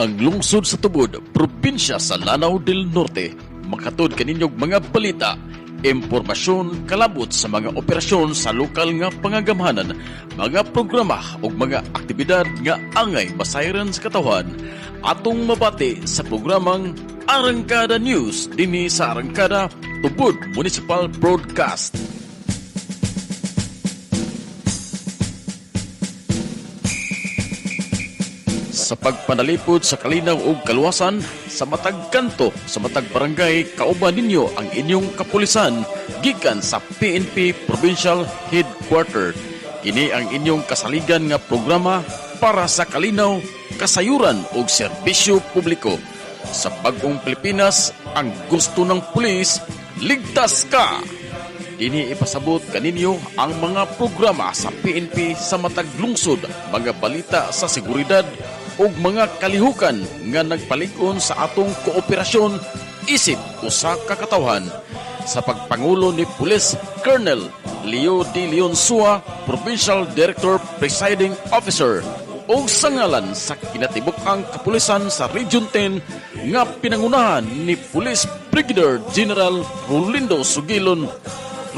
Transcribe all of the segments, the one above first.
ang lungsod sa tubod, probinsya sa Lanao del Norte. Makatod kaninyog mga balita, impormasyon kalabot sa mga operasyon sa lokal nga pangagamhanan, mga programa o mga aktibidad nga angay masayran sa katawan. Atong mabati sa programang Arangkada News dinhi sa Arangkada Tubod Municipal Broadcast. Sa pagpanalipod sa kalinaw ug kaluwasan sa matag kanto sa matag barangay, kauban ninyo ang inyong kapulisan gikan sa PNP Provincial Headquarter. Kini ang inyong kasaligan nga programa para sa kalinaw, kasayuran ug serbisyo publiko. Sa bagong Pilipinas, ang gusto ng pulis, ligtas ka! Dini ipasabot kaninyo ang mga programa sa PNP sa matag lungsod, mga balita sa seguridad ug mga kalihukan nga nagpalig-on sa atong kooperasyon isip usa ka katawhan. Sa pagpangulo ni Police Colonel Leo D. Leon Sua, Provincial Director Presiding Officer, ug sa ngalan sa kinatibuk-ang kapulisan sa Region 10 nga pinangunahan ni Police Brigadier General Rolindo Sugilon,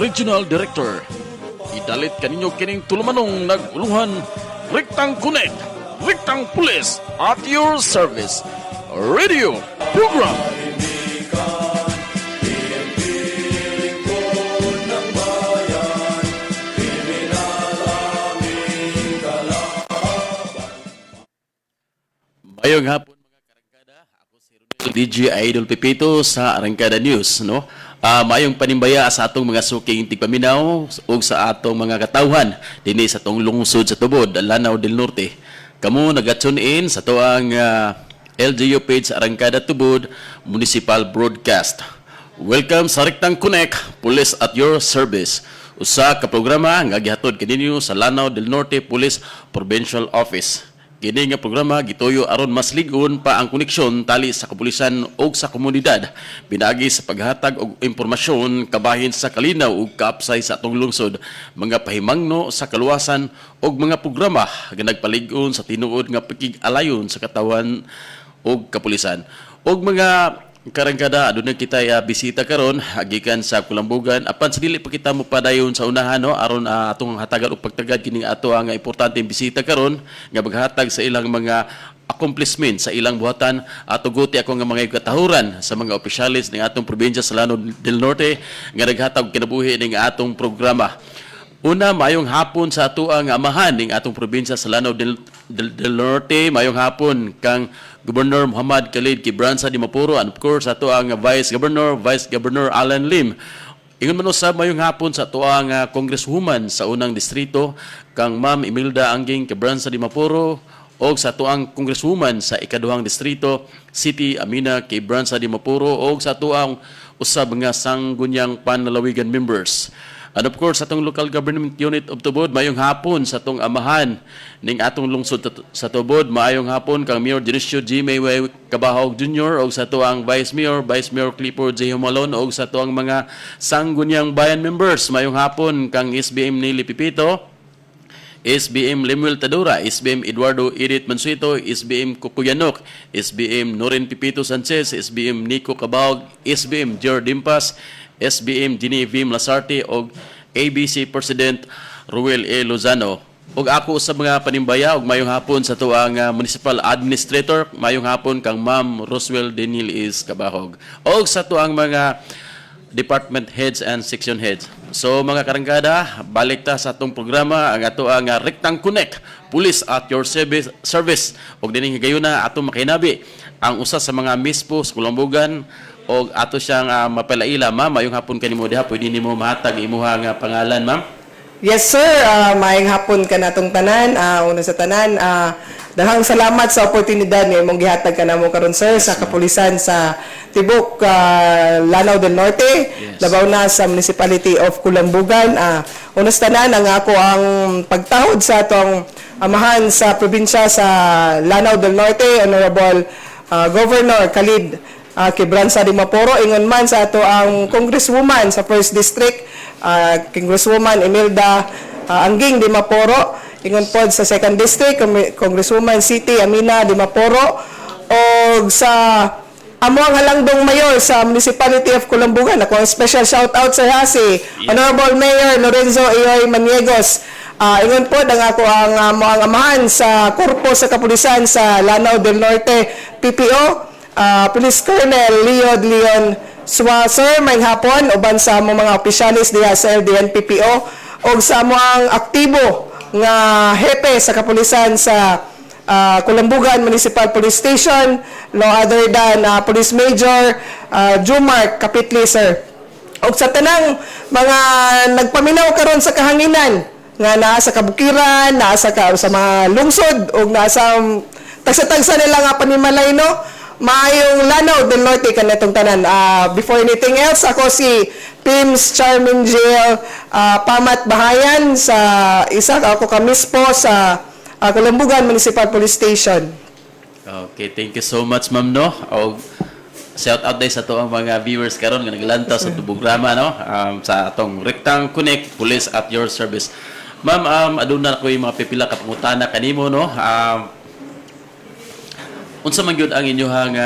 Regional Director. Idalit kaninyo kining tulumanong naguluhan, Riktang Connect, Riktang Pulis at your service. Radio Program. Mayong hapon mga karangkada. Ako si Rodel DJ Idol Pipito sa Arangkada News, no? Mayong panimbaya sa atong mga suking tigpaminaw ug sa atong mga katawhan dinhi sa tong lungsod sa tubod, Lanao del Norte. Kamu naga-tune in sa toang LGU page Arangkada Tubod Municipal Broadcast. Welcome sa Riktang Connect, Police at your service. Usa ka programa nga gihatod kaninyo sa Lanao del Norte Police Provincial Office. Kini nga programa gituyo aron mas lig-on pa ang koneksyon tali sa kapulisan ug sa komunidad, pinagi sa paghatag og impormasyon kabahin sa kalinaw ug kaapsay sa atong lungsod, mga pahimangno sa kaluwasan ug mga programa nga nagpalig-on sa tinuod nga pakig-alayon sa katawan ug kapulisan. Ug mga karangkada, aduna kita bisita karon gikan sa Kulambugan. Apan sa dili pa kita mo padayon sa unahan, no, aron atong hatagan og pagtagad kini ato ang importante bisita karon nga maghatag sa ilang mga accomplishment sa ilang buhatan. Ato guti ako nga mga katahuran sa mga opisyalis ng atong probinsya sa Lanao del Norte nga naghatag kinabuhi ning atong programa. Una, mayong hapon sa ato ang amahan ning atong probinsya sa Lanao del Norte. Mayong hapon kang Governor Muhammad Khalid Quebranza de Mapuro, and of course ato ang Vice Governor Alan Lim. Ingon man usab mayong hapon sa ato ang Congresswoman sa unang distrito kang Ma'am Imelda Angging Quebranza de Mapuro, o sa ato ang Congresswoman sa ikaduhang distrito City Amina Quebranza de Mapuro, o sa ato ang usab nga Sangguniang Panlalawigan members. And of course, atong local government unit of Tubod, mayong hapon sa atong amahan ning atong lungsod sa Tubod, mayong hapon kang Mayor Dionisio G. Mayway Cabahog Jr. o sa atong Vice Mayor Clifford J. Humalon, o sa atong mga Sangguniang Bayan members, mayong hapon kang SBM Nili Pipito, SBM Lemuel Tadura, SBM Eduardo Edith Mansueto, SBM Kukuyanok, SBM Noren Pipito Sanchez, SBM Nico Cabahog, SBM Jer Dimpas, SBM Genevieve Lasarte o ABC President Ruel E. Lozano. Og ako sa mga panimbaya og mayong hapon sa tuang Municipal Administrator, mayong hapon kang Ma'am Roswell Daniel is Cabahog. Og sa tuang mga department heads and section heads. So mga karangkada, balik ta sa atong programa ang ato ang Riktang Connect, Police at your service. Og dinhi gayuna ato makinabi ang usa sa mga mispo sa Kulambugan o ato siyang mapalaila. Ma'am, mayong hapon kanimo diha, pwede nimo mahatag imuha nga pangalan, ma'am? Yes sir, maayong hapon ka natong tanan. Una sa tanan, dahang salamat sa oportunidad nga imong gihatag kanamo karon sir sa kapulisan sa tibok Lanao del Norte, yes. Labaw na sa Municipality of Kulambugan. Una sa tanan, ang ako ang pagtahod sa atong amahan sa probinsya sa Lanao del Norte, Honorable Governor Khalid Quebranza de Mapuro, ingon man sa ato ang Congresswoman sa 1st District, Congresswoman Imelda Angging de Mapuro, ingon pod sa 2nd District, Congresswoman City Amina de Mapuro, o sa amo ang halangdong mayor sa Municipality of Columbugan. Ako ang special shout out sa si Honorable Mayor Lorenzo Eoy Maniegos. Ingon po ang ako ang amahan sa korpo sa kapulisan sa Lanao del Norte PPO, Police Colonel Leon Sir, may hapon uban sa mga opisyalis diha sa LDN PPO o sa mga aktibo nga hepe sa kapulisan sa Columbugan Municipal Police Station, no other than Police Major Jumar Kapitli, sir. O sa tanang mga nagpaminaw karon sa kahanginan nga naa sa kabukiran, naa sa mga lungsod o naa sa tagsa-tagsa nila nga panimalay, no? Maayong Lanao del Norte kanitong tanan. Before anything else, ako si Pims Charmin Jail Pamat Bahayan sa isa ako kamispo sa Columbugan Municipal Police Station. Okay, thank you so much, ma'am, no? O, shout out din sa to ang mga viewers karon nga naglantaw sa programa, no? Sa atong Rectang Connect Police at your service. Ma'am, aduna ko yung mga pipila ka pangutana kanimo, no? Unsa man gyud ang inyohang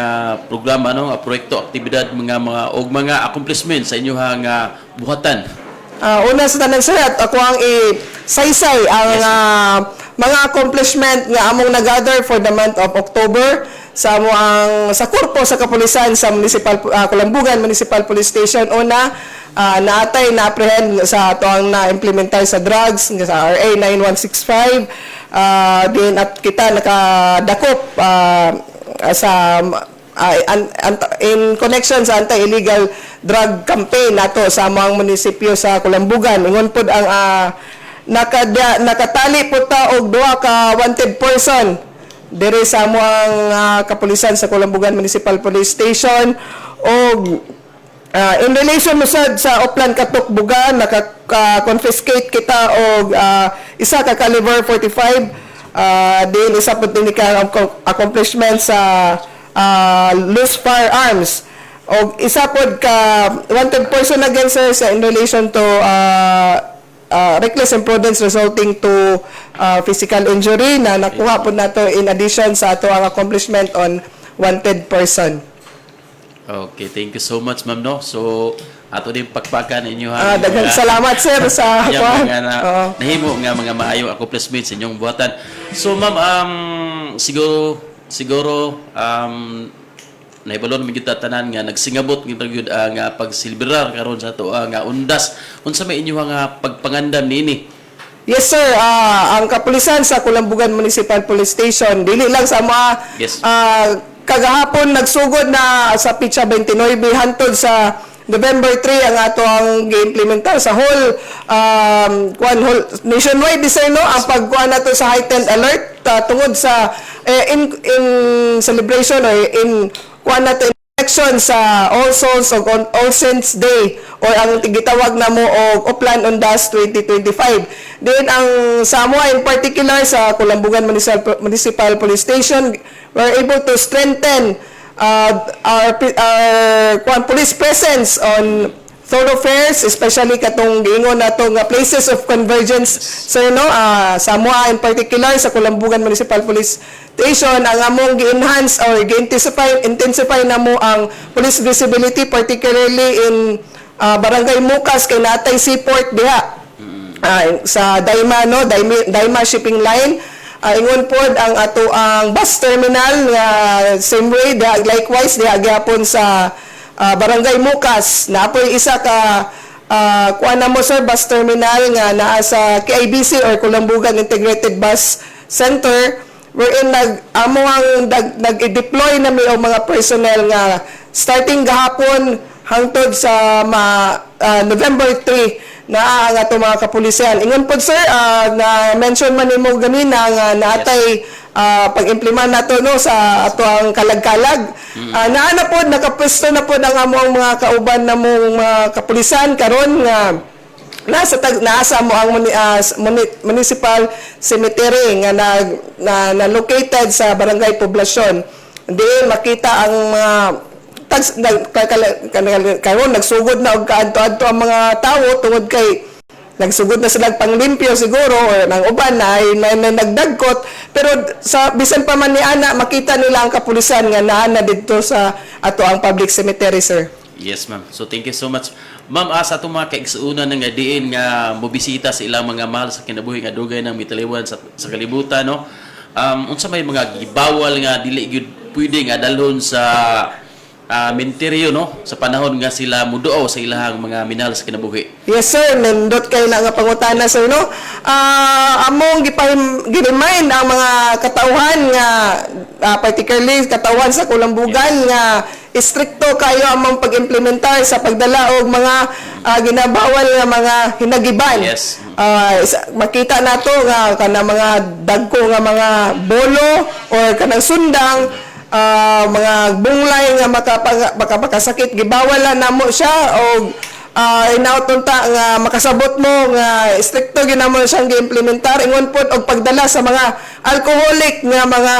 programa, no? Proyekto, aktibidad, mga accomplishments sa inyohang buhatan? Una sa tanan, sir, at ako ang saysay ang mga accomplishment nga among nagather for the month of October sa korpo sa kapulisan sa Columbugan Municipal Police Station. Una, naatay na-apprehend sa ato ang na-implementar sa drugs sa RA 9165. Din at kita nakadakop in connection sa anti-illegal drug campaign nato sa mga munisipyo sa Columbugan. Ingon pod ang nakatali po ta og duha ka wanted person diri sa among kapulisan sa Columbugan Municipal Police Station. Og in relation musad sa Oplan Katok Bugan, naka-confiscate kita og isa ka caliber 45. Din isa po din ka accomplishment sa loose firearms. O isa po ka wanted person again, sir, sa in relation to reckless imprudence resulting to physical injury na nakuha po nato in addition sa ato ang accomplishment on wanted person. Okay, thank you so much, ma'am, no? So, ato din pakpakan inyo daghang salamat, sir, sa mga nahimo nga mga maayong accomplishments sa inyong buhatan. So, ma'am, siguro nahibalon mi kita tanan nga nagsingabot gyud nga pagsilbirar karon sa ato nga undas. Unsa may inyo nga pagpangandam niini? Yes, sir. Ang kapulisan sa Columbugan Municipal Police Station, dili lang sa mga kagahapon nagsugod na sa Pitsa 29 hantod sa November 3 ang ato ang gi-implementar sa whole nationwide design, no, ang pagkuha nato sa heightened alert tungod sa in celebration or in kuha nato election sa All Souls o All Saints Day or ang gitawag na mo og Oplan Undas 2025. Then ang Samoa in particular sa Columbugan Municipal Police Station, we're able to strengthen our police presence on thoroughfares, especially katong giingon nato nga places of convergence, sir, no? Samoa in particular sa Columbugan Municipal Police Station, ang among gi-enhance or intensify na mo ang police visibility, particularly in Barangay Mukas kay natay seaport diha sa Daima, no? Daima shipping line. Ingon pod ang ato ang bus terminal nga same way likewise diha gyapon sa Barangay Mukas na apoy isa ka kuan na mo, sir, bus terminal nga naa sa KIBC or Columbugan Integrated Bus Center, wherein nag-deploy na mi og mga personnel nga starting gahapon hangtod sa November 3 na ang ato mga kapulisan. Ingon po, sir, na mention man nimo ganina nga naatay pag-implement nato, no, sa ato ang kalag-kalag. Naana po, nakapwesto na po ang among mga kauban na mong mga kapulisan karon nga nasa mo ang municipal cemetery nga na located sa Barangay Poblasyon. Diin makita ang mga karon nagsugod na og kaadto-adto ang mga tawo tungod kay nagsugod na sila panglimpyo siguro o nang uban na ay may nagdagkot, pero sa bisan pa man ni ana makita nila ang kapulisan nga naa na didto sa ato ang public cemetery, sir. Yes, ma'am. So, thank you so much. Ma'am, sa itong mga kaigsuunan nga diin nga mobisita sa ilang mga mahal sa kinabuhi nga dugay ng mitaliwan sa kalibutan, no? Unsa may mga gibawal nga dili gyud pwede nga dalhon sa menteryo, no? Sa panahon nga sila muduaw sa ilahang mga minahal sa kinabuhi. Yes, sir. Nindot kayo na nga pangutana, sir, no? Among gi-remind ang mga katauhan nga, particularly katauhan sa Kulambugan nga istrikto kayo among pag-implementar sa pagdala og mga ginabawal nga mga hinagiban. Yes. Makita nato nga kana mga dagko nga mga bolo or kanang sundang, mga bunglay nga makapakasakit, gibawalan namo siya o inautunta nga makasabot mo nga stricto ginamo siyang gi-implementar ingon pod og pagdala sa mga alcoholic nga mga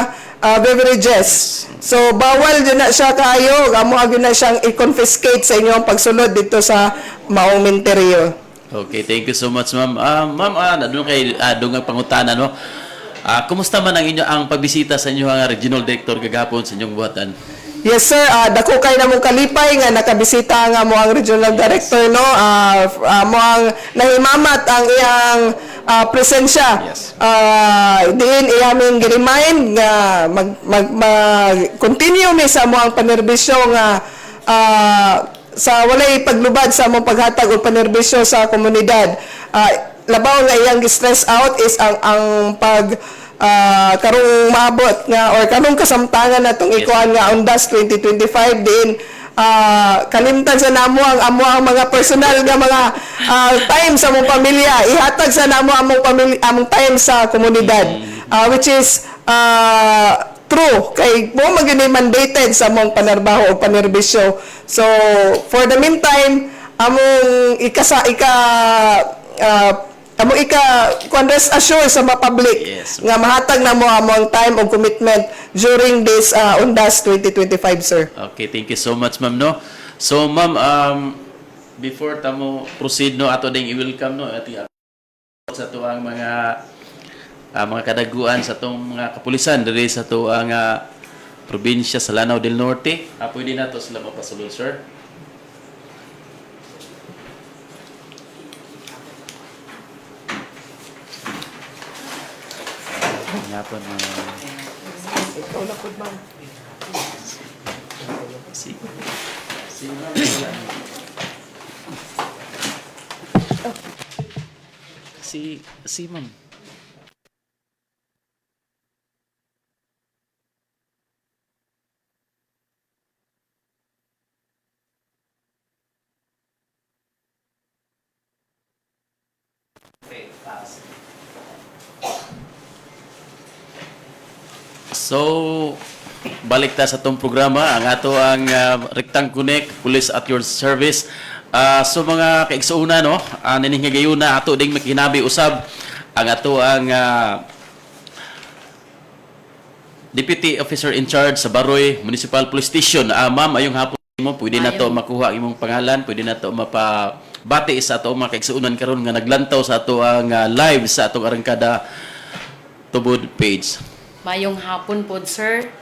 beverages. So bawal din na siya kayo, amo gyud na siyang i-confiscate sa inyong pagsulod dito sa maong menteryo. Okay, thank you so much, ma'am. Ma'am, doon kay dungang pangutana, no? Kumusta man ang pagbisita sa inyo ang regional director gagapon sa inyong buhatan? Yes, sir. Dako kay namong kalipay nga nakabisita nga mo ang regional director, no? Mo ang nahimamat ang iyang presensya. Yes. Diin iyaming gi-remind nga mag-continue mi sa mo ang panerbisyo nga sa walay paglubad sa among paghatag og panerbisyo sa komunidad. Labaw nga iyang stress out is ang pag karong maabot nga or karong kasamtangan natong ikuan nga Undas 2025 din kalimtan sa namo ang mga personal nga mga time sa among pamilya, ihatag sa namo among time sa komunidad, which is true kay mo magini mandated sa among panarbaho o panerbisyo. So for the meantime among rest assure sa mga public. Yes. Nga mahatag na mo among time o commitment during this Undas 2025, sir. Okay, thank you so much, ma'am, no? So, ma'am, before tamo proceed, no, ato ding i-welcome, no, ating sa tuang mga kadaguan sa tong mga kapulisan diri sa tuang probinsya sa Lanao del Norte. Pwede na to sila mapasulod, sir. Ngapon Ikaw na po, ma'am. si ma'am. So, balik ta sa itong programa. Ang ato ang Rectang Connect, Police at your service. So, mga kaigsuuna, no? Ninihingagayon na ato ding makinabi usab ang ato ang Deputy Officer in Charge sa Baroy Municipal Police Station. Ma'am, ayong hapon mo, pwede na to makuha ang imong pangalan, pwede na to mapabati sa ato mga kaigsuunan karon nga naglantaw sa ato ang live sa atong Arangkada Tubod page. Mayong hapon po, sir.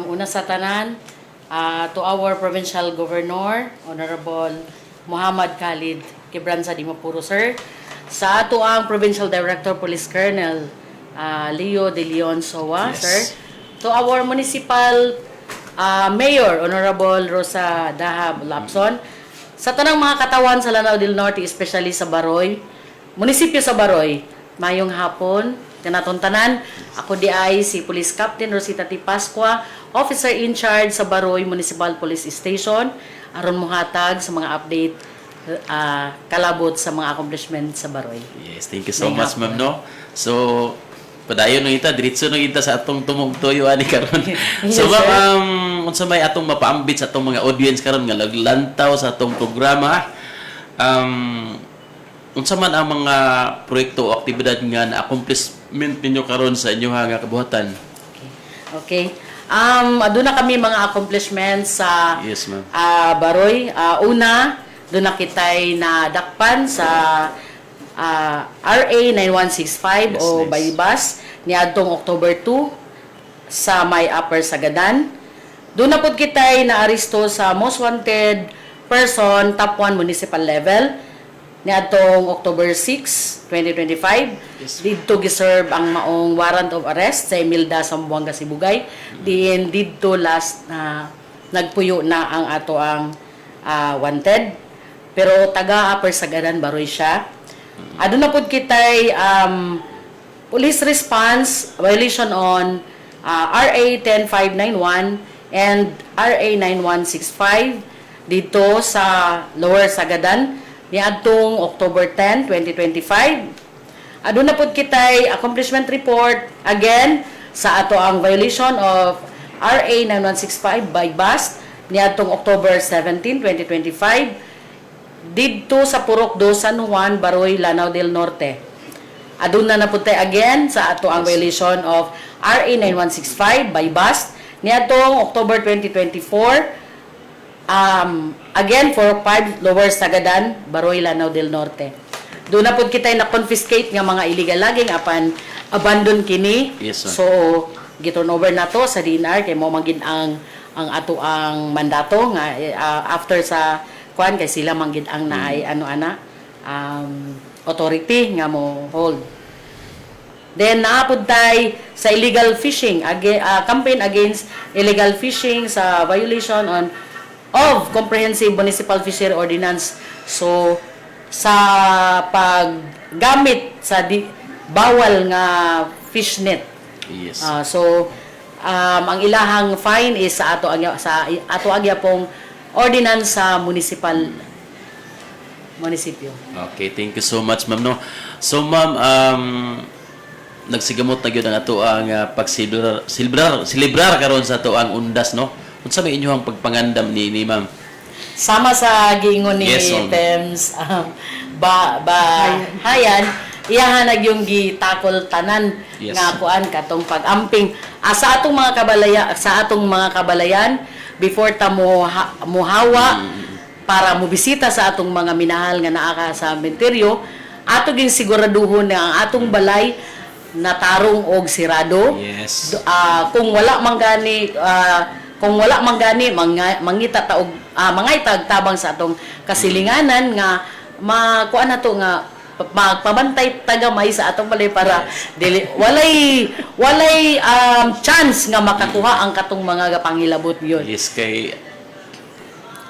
Una sa tanan, to our Provincial Governor, Honorable Muhammad Khalid Quebranza Dimapuro, sir. Sa ato ang Provincial Director Police Colonel Leo De Leon Sowa, Yes. sir. To our Municipal Mayor, Honorable Rosa Dahab Lapson. Sa tanang mga katawan sa Lanao del Norte, especially sa Baroy, munisipyo sa Baroy, mayong hapon, kanatong tanan. Ako di ay si Police Captain Rosita T. Pascua, Officer in Charge sa Baroy Municipal Police Station, aron muhatag sa mga update kalabot sa mga accomplishment sa Baroy. Yes, thank you so May much, ma'am, no? So, padayon nung ita, diretso nung ita sa atong tumugtoyo ani karon. Yes, So, sir. ma'am, unsa may atong mapaambit sa atong mga audience karon nga naglantaw sa atong programa? Unsa man ang mga proyekto o aktibidad nga na-accomplishment ninyo karon sa inyo nga kabuhatan? Okay. Aduna kami mga accomplishments sa Yes, ma'am. Baroy. Una, doon na kita'y nadakpan sa RA 9165 Yes, o nice. Baybas niadtong October 2 sa may Upper Sagadan. Doon na po kita'y naaresto sa most wanted person top 1 municipal level niadtong October 6, 2025. Yes. Didto giserve ang maong warrant of arrest sa Emilda Sambuanga Sibugay. Diin didto last na nagpuyo na ang ato ang wanted. Pero taga Upper Sagadan baroy siya. Aduna pud kitay police response violation on RA 10591 and RA 9165 dito sa Lower Sagadan niadtong October 10, 2025. Aduna pud kitay accomplishment report again sa ato ang violation of RA 9165 by BAST niadtong October 17, 2025 didto sa Purok 2 San Juan, Baroy, Lanao del Norte. Aduna na pud tay again sa ato ang violation of RA 9165 by BAST niadtong October 2024 again for 5 Lower Sagadan, Baroy, Lanao del Norte. Doon na po kita'y na-confiscate nga mga illegal logging apan abandon kini. Yes, sir. So, giturn over na to sa DNR kay mo magin ang ato ang mandato nga after sa kuan kay sila manggid ang naay authority nga mo hold. Then naapod tay sa illegal fishing campaign against illegal fishing sa violation of Comprehensive Municipal Fishery Ordinance. So sa paggamit sa bawal nga fishnet. Yes. Ang ilahang fine is sa ato agya pong ordinance sa munisipyo. Okay, thank you so much, ma'am, no. So, ma'am, nagsigamot na gyud ang ato ang celebrar karon sa ato ang undas, no. Unsa may inyong pagpangandam ni ma'am? Sama sa giingon ni Yes, ma'am. Tems hayan iyahan na yung gitakol tanan Yes. nga kuan katong pag-amping sa atong mga kabalayan before ta muhawa para mobisita sa atong mga minahal nga naa ka sa sementeryo ato gin siguraduhon na ang atong balay natarong og sirado. Yes. Kung wala man gani mangita ta og mangaytag tabang sa atong kasilinganan nga makuan nato nga magpabantay tagamay sa atong balay para walay chance nga makakuha ang katong mga pangilabot yun. Yes, kay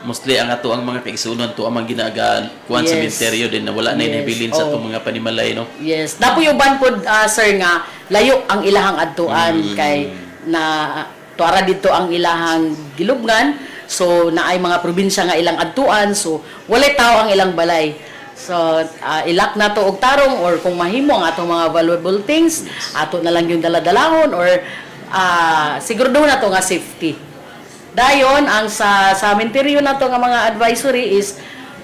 mostly ang ato ang mga kaigsunon to ang ginaga kuan sa Yes. sementeryo din na wala na Yes. inabilin sa Oh. atong mga panimalay, no. Yes. Napuyuban po, sir, nga layo ang ilahang adtuan kay na tuara dito ang ilahang gilubngan. So, naay mga probinsya nga ilang adtuan. So, walay tao ang ilang balay. So, ilak na to og tarong or kung mahimo ang atong mga valuable things, ato na lang yung daladalahon or siguro na to nga safety. Dayon ang sa sementeryo na to nga mga advisory is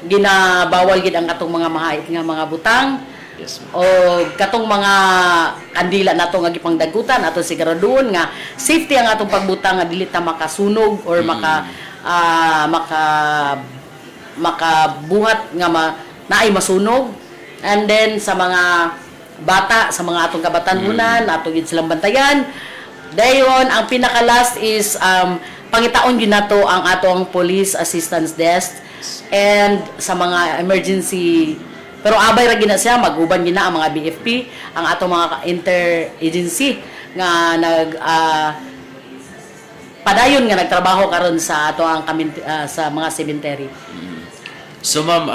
ginabawal gid ang atong mga mahait nga mga butang. Yes, ma'am. O katong mga kandila nato nga gipangdagutan ato siguraduhon nga safety ang atong pagbutang nga dili ta makasunog or makabuhat nga naay masunog. And then sa mga bata, sa mga atong kabatanunan, ato gid silang bantayan. Dayon ang pinaka last is pangitaon gyud nato ang atong police assistance desk and sa mga emergency. Pero abay ra gina siya mag-uban gina ang mga BFP, ang atong mga interagency nga padayon nga nagtrabaho karon sa ato ang sa mga cemetery. So, ma'am,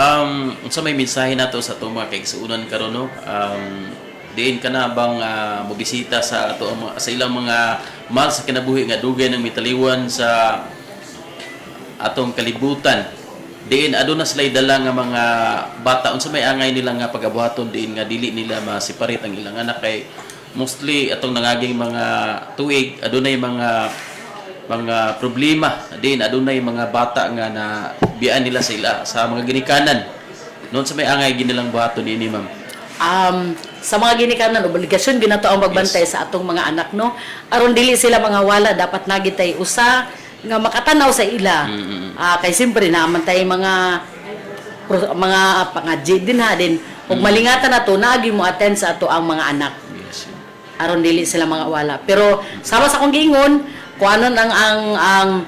unsa may mensahe nato sa atong mga kaigsuonan karon, no? Diin ka na bang mobisita sa ato sa ilang mga mahal sa kinabuhi nga dugay ng mitaliwan sa atong kalibutan? Diin aduna sila dala nga mga bata unsa may angay nila nga pagabuhaton diin nga dili nila ma-separate ang ilang anak kay mostly atong nangaging mga tuig adunay mga problema diin adunay mga bata nga na bian nila sa mga ginikanan. Noon sa may angay ginilang buhaton ini, ma'am. Sa mga ginikanan obligasyon ginato ang magbantay sa atong mga anak, no, aron dili sila mga wala dapat nagitay usa nga makatanaw sa ila. Kay siyempre naman tay mga mga pangadjid din ha din ug malingatan nato naagi mo attend sa ato ang mga anak Yes. aron dili sila mga wala. Pero sama sa akong giingon, kuanon ang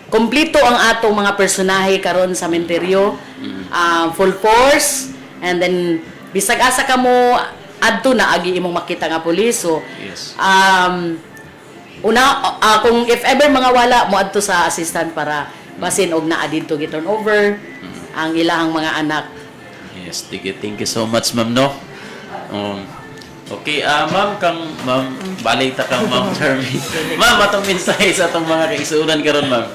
kompleto ang atong mga personahe karon sa sementeryo, full force, and then bisag asa ka mo adto na agi imong makita nga pulis. So Yes. kung if ever mga wala mo adto sa assistant para basin og naa didto gi-turn over ang ilahang mga anak. Yes, thank you so much, ma'am, no? Okay, ma'am, balik ta kang ma'am Charmy. Ma'am, atong mensahe sa atong mga kaigsuonan karon, ma'am.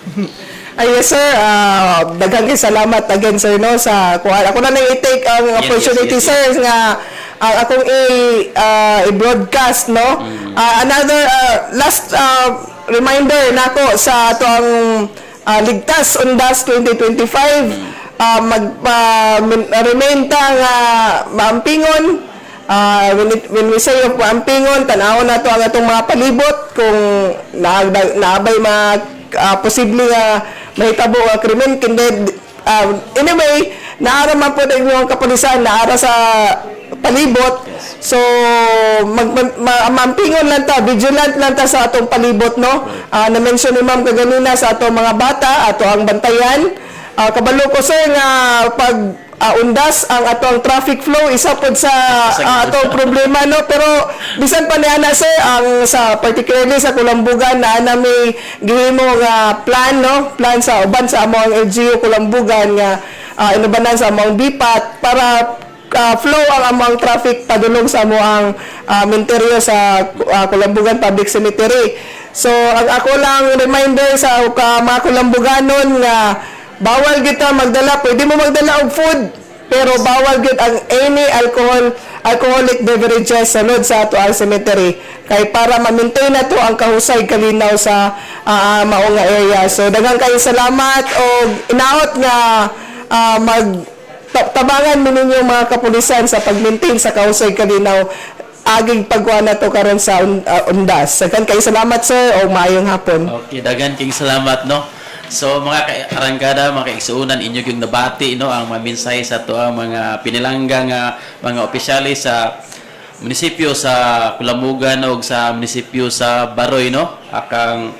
Ay, yes, sir. Daghang kay salamat again, sir, no, sa kuha. Ako na lang i-take ang Yes, opportunity, yes. sir, nga akong i-broadcast, no. Another last reminder nako sa ato ang Ligtas Undas 2025. Remain ta nga maampingon. When we say of maampingon, tanawon nato ang atong mga palibot kung naabay posible nga mahitabo nga krimen kundi anyway naara man po yung kapulisan naara sa palibot. So maampingon lang ta, vigilant lang ta sa atong palibot, no. Na-mention ni ma'am kaganina sa atong mga bata ato ang bantayan. Kabalo ko, sir, nga pag undas ang atong traffic flow isa pod sa atong problema, no. Pero bisan pa niana, sir, ang sa particularly sa Kulambugan na may gihimo nga plan, no, plan sa uban sa among LGU Kulambugan nga inubanan sa among bipat para flow ang among traffic padulong sa among menteryo sa Kulambugan Public Cemetery. So ang ako lang reminder sa mga Kulambuganon nga bawal kita magdala, pwede mo magdala og food, pero bawal gid ang any alcoholic beverages sunod sa ato ang cemetery kay para ma-maintain nato ang kahusay kalinaw sa mao nga area. So daghang kayo salamat og inaot nga tabangan mo ninyo mga kapulisan sa pag-maintain sa kahusay kalinaw aging pagkuha na to karon sa undas. Daghang kayo salamat, sir, o maayong hapon. Okay, dagan king salamat, no. So mga arangkada, mga kaigsuonan, inyo yung nabati, no, ang mga mensahe sa to ang mga pinilanggang mga opisyalis sa munisipyo sa Kulambugan o sa munisipyo sa Baroy, no. Akang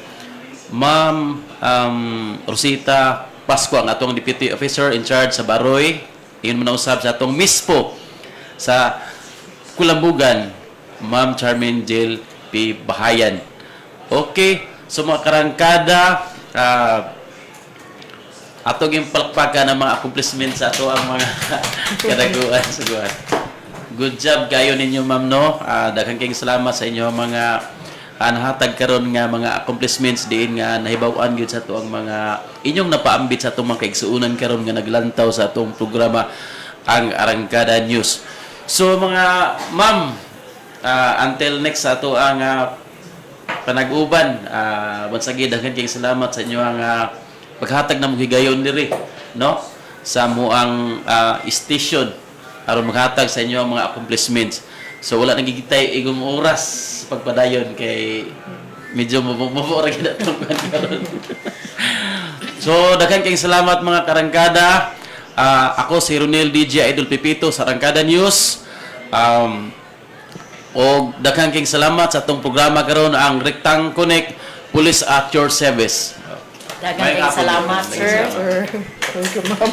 Ma'am Rosita Pasco ang atong Deputy Officer in charge sa Baroy. Ingon mo na usab sa atong mispo sa Kulambugan, Ma'am Charmaine Jill P. Bahayan. Okay, so mga karangkada, ato yung palakpakan ng mga accomplishments sa ato ang mga kadaguan. Good job kayo ninyo, ma'am, no. Daghang kayong salamat sa inyo mga nahatag karon nga mga accomplishments diin nga nahibaw-an gyud sa ato ang mga inyong napaambit sa atong mga kaigsuonan karon nga naglantaw sa atong programa ang Arangkada News. So mga ma'am, until next sa ato ang panag-uban, once again daghang kayong salamat sa inyo ang paghatag na mong higayon diri, no, sa muang station aron maghatag sa inyo ang mga accomplishments. So wala nagigitay igong oras sa pagpadayon kay medyo mabora gyud atong karon. So daghang kayong salamat mga karangkada. Ako si Ronel DJ Idol Pipito sa Arangkada News. O daghang kayong salamat sa atong programa karon ang Rectang Connect Police at your service. Daghang kayong salamat, sir. Thank you, ma'am.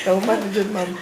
Salamat din, ma'am.